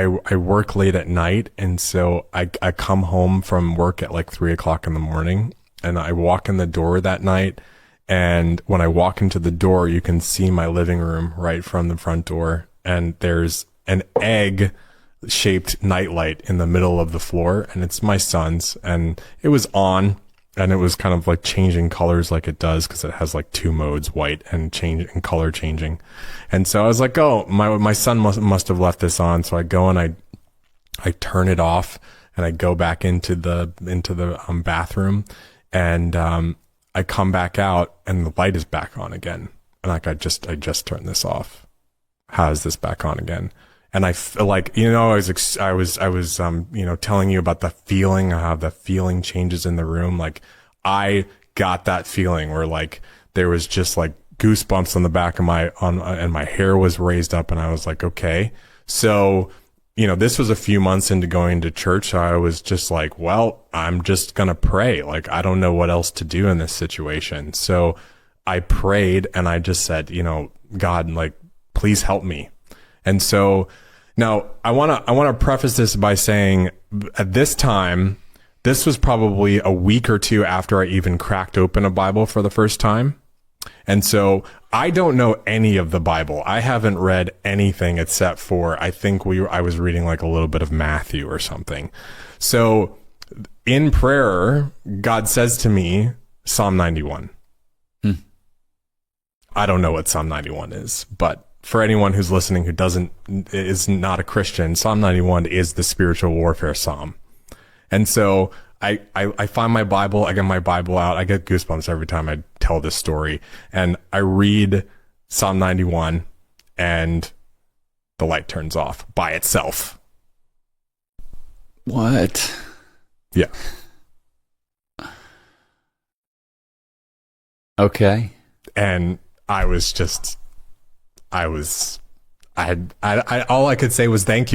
I work late at night. And so I come home from work at like 3 o'clock in the morning, and I walk in the door that night. And when I walk into the door, you can see my living room right from the front door. And there's an egg shaped nightlight in the middle of the floor, and it's my son's, and it was on, and it was kind of like changing colors like it does, because it has like two modes, white and change and color changing. And so I was like, oh, my son must have left this on. So I go and I turn it off, and I go back into the bathroom, and I come back out, and the light is back on again. And like, I just turned this off. How is this back on again? And I feel like, I was, telling you about the feeling, how the feeling changes in the room. Like, I got that feeling where like there was just like goosebumps on the back of and my hair was raised up, and I was like, okay. So, this was a few months into going to church. So I was just like, well, I'm just going to pray. Like, I don't know what else to do in this situation. So I prayed, and I just said, God, like, please help me. And so now I want to preface this by saying, at this time, this was probably a week or two after I even cracked open a Bible for the first time. And so I don't know any of the Bible. I haven't read anything except for, I think I was reading like a little bit of Matthew or something. So in prayer, God says to me, Psalm 91. I don't know what Psalm 91 is, but for anyone who's listening who is not a Christian, Psalm 91 is the spiritual warfare psalm. And so I find my Bible, I get my Bible out, I get goosebumps every time I tell this story, and I read Psalm 91, and the light turns off by itself. What? Yeah. Okay. And all I could say was thank you.